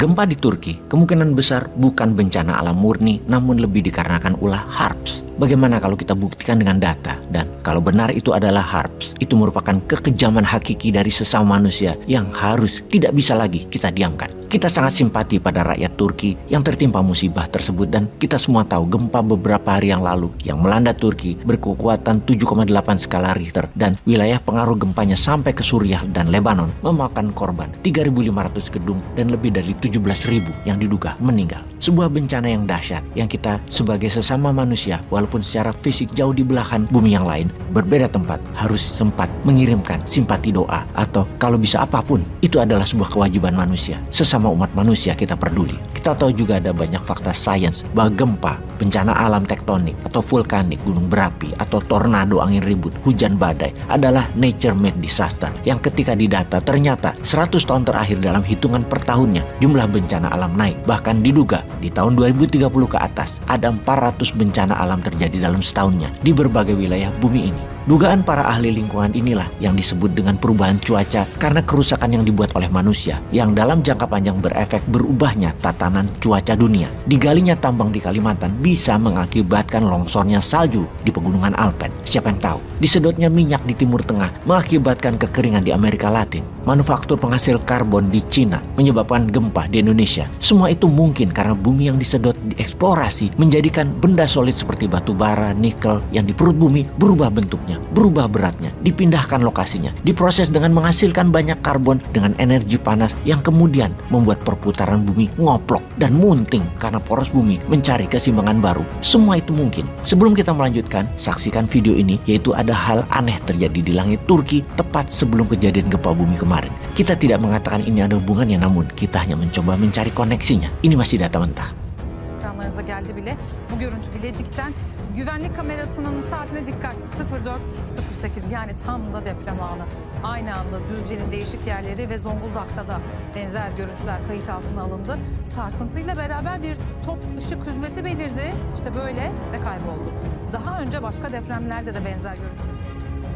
Gempa di Turki kemungkinan besar bukan bencana alam murni, namun lebih dikarenakan ulah HARPS. Bagaimana kalau kita buktikan dengan data? Dan kalau benar itu adalah HARPS, itu merupakan kekejaman hakiki dari sesama manusia yang harus tidak bisa lagi kita diamkan. Kita sangat simpati pada rakyat Turki yang tertimpa musibah tersebut, dan kita semua tahu gempa beberapa hari yang lalu yang melanda Turki berkekuatan 7,8 skala Richter, dan wilayah pengaruh gempanya sampai ke Suriah dan Lebanon memakan korban 3.500 gedung dan lebih dari 17.000 yang diduga meninggal. Sebuah bencana yang dahsyat yang kita sebagai sesama manusia walaupun secara fisik jauh di belahan bumi yang lain, berbeda tempat, harus sempat mengirimkan simpati doa, atau kalau bisa apapun, itu adalah sebuah kewajiban manusia. Sesama umat manusia kita peduli. Kita tahu juga ada banyak fakta sains bahwa gempa, bencana alam tektonik atau vulkanik, gunung berapi atau tornado, angin ribut, hujan badai adalah nature made disaster yang ketika didata ternyata 100 tahun terakhir dalam hitungan per tahunnya jumlah bencana alam naik. Bahkan diduga di tahun 2030 ke atas ada 400 bencana alam terjadi dalam setahunnya di berbagai wilayah bumi ini. Dugaan para ahli lingkungan inilah yang disebut dengan perubahan cuaca karena kerusakan yang dibuat oleh manusia yang dalam jangka panjang berefek berubahnya tatanan cuaca dunia. Digalinya tambang di Kalimantan bisa mengakibatkan longsornya salju di pegunungan Alpen. Siapa yang tahu? Disedotnya minyak di Timur Tengah mengakibatkan kekeringan di Amerika Latin. Manufaktur penghasil karbon di Cina menyebabkan gempa di Indonesia. Semua itu mungkin karena bumi yang disedot dieksplorasi menjadikan benda solid seperti batu bara, nikel yang di perut bumi berubah bentuknya, berubah beratnya, dipindahkan lokasinya, diproses dengan menghasilkan banyak karbon dengan energi panas yang kemudian membuat perputaran bumi ngoplok dan munting karena poros bumi mencari keseimbangan baru. Semua itu mungkin. Sebelum kita melanjutkan, saksikan video ini, yaitu ada hal aneh terjadi di langit Turki tepat sebelum kejadian gempa bumi kemarin. Kita tidak mengatakan ini ada hubungannya, namun kita hanya mencoba mencari koneksinya. Ini masih data mentah. Ekranlarınıza geldi bile. Bu görüntü Bilecik'ten. Güvenlik kamerasının saatine dikkat, 04.08, yani tam da deprem anı. Aynı anda Düzce'nin değişik yerleri ve Zonguldak'ta da benzer görüntüler kayıt altına alındı. Sarsıntıyla beraber bir top ışık hüzmesi belirdi. İşte böyle ve kayboldu. Daha önce başka depremlerde de benzer görüntüler.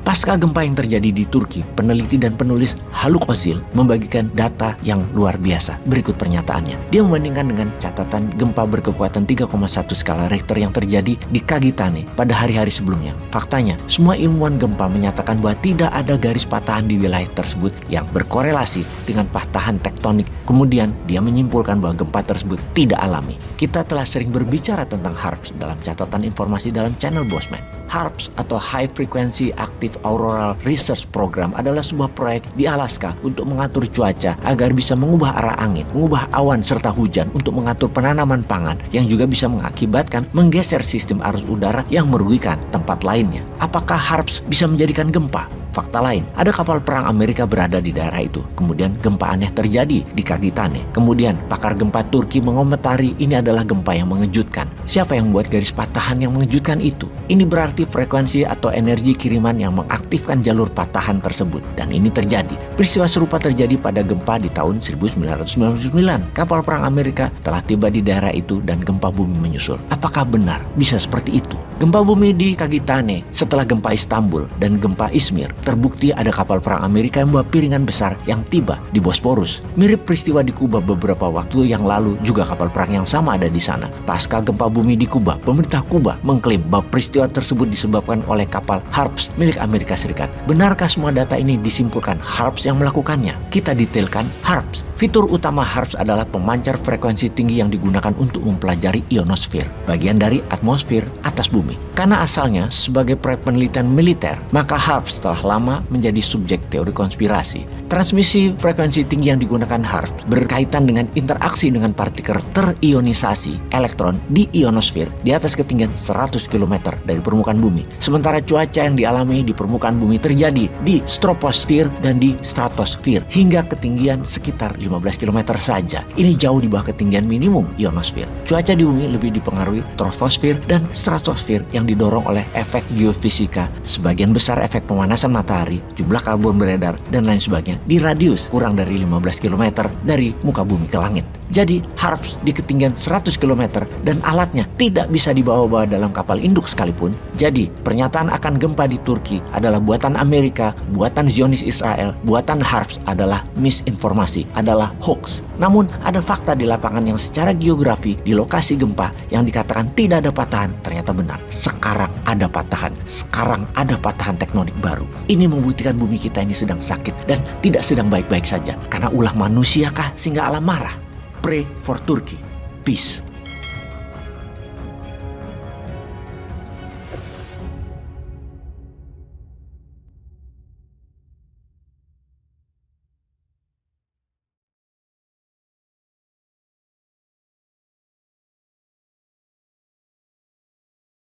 Pasca gempa yang terjadi di Turki, peneliti dan penulis Haluk Özil membagikan data yang luar biasa. Berikut pernyataannya. Dia membandingkan dengan catatan gempa berkekuatan 3,1 skala Richter yang terjadi di Kagitane pada hari-hari sebelumnya. Faktanya, semua ilmuwan gempa menyatakan bahwa tidak ada garis patahan di wilayah tersebut yang berkorelasi dengan patahan tektonik. Kemudian, dia menyimpulkan bahwa gempa tersebut tidak alami. Kita telah sering berbicara tentang HARPS dalam catatan informasi dalam channel Bosman. HARPS atau High Frequency Active Auroral Research Program adalah sebuah proyek di Alaska untuk mengatur cuaca agar bisa mengubah arah angin, mengubah awan serta hujan untuk mengatur penanaman pangan yang juga bisa mengakibatkan menggeser sistem arus udara yang merugikan tempat lainnya. Apakah HARPS bisa menjadikan gempa? Fakta lain, ada kapal perang Amerika berada di daerah itu. Kemudian gempa aneh terjadi di Kagitane. Kemudian pakar gempa Turki mengomentari ini adalah gempa yang mengejutkan. Siapa yang membuat garis patahan yang mengejutkan itu? Ini berarti frekuensi atau energi kiriman yang mengaktifkan jalur patahan tersebut. Dan ini terjadi. Peristiwa serupa terjadi pada gempa di tahun 1999. Kapal perang Amerika telah tiba di daerah itu dan gempa bumi menyusul. Apakah benar bisa seperti itu? Gempa bumi di Kagitane setelah gempa Istanbul dan gempa Izmir, terbukti ada kapal perang Amerika yang membawa piringan besar yang tiba di Bosporus. Mirip peristiwa di Kuba beberapa waktu yang lalu, juga kapal perang yang sama ada di sana. Pasca gempa bumi di Kuba, pemerintah Kuba mengklaim bahwa peristiwa tersebut disebabkan oleh kapal HARPS milik Amerika Serikat. Benarkah semua data ini disimpulkan HARPS yang melakukannya? Kita detailkan HARPS. Fitur utama HARPS adalah pemancar frekuensi tinggi yang digunakan untuk mempelajari ionosfer, bagian dari atmosfer atas bumi. Karena asalnya sebagai proyek penelitian militer, maka HARPS telah lama menjadi subjek teori konspirasi. Transmisi frekuensi tinggi yang digunakan HARPS berkaitan dengan interaksi dengan partikel terionisasi elektron di ionosfer di atas ketinggian 100 km dari permukaan bumi. Sementara cuaca yang dialami di permukaan bumi terjadi di troposfer dan di stratosfer hingga ketinggian sekitar 15 km saja. Ini jauh di bawah ketinggian minimum ionosfer. Cuaca di bumi lebih dipengaruhi troposfer dan stratosfer yang didorong oleh efek geofisika, sebagian besar efek pemanasan matahari, jumlah karbon beredar, dan lain sebagainya di radius kurang dari 15 km dari muka bumi ke langit. Jadi HARPS di ketinggian 100 km dan alatnya tidak bisa dibawa-bawa dalam kapal induk sekalipun. Jadi pernyataan akan gempa di Turki adalah buatan Amerika, buatan Zionis Israel, buatan HARPS adalah misinformasi, adalah hoax. Namun ada fakta di lapangan yang secara geografi di lokasi gempa yang dikatakan tidak ada patahan ternyata benar. Sekarang ada patahan. Sekarang ada patahan tektonik baru. Ini membuktikan bumi kita ini sedang sakit dan tidak sedang baik-baik saja. Karena ulah manusia kah sehingga alam marah? Pray for Turkey. Peace.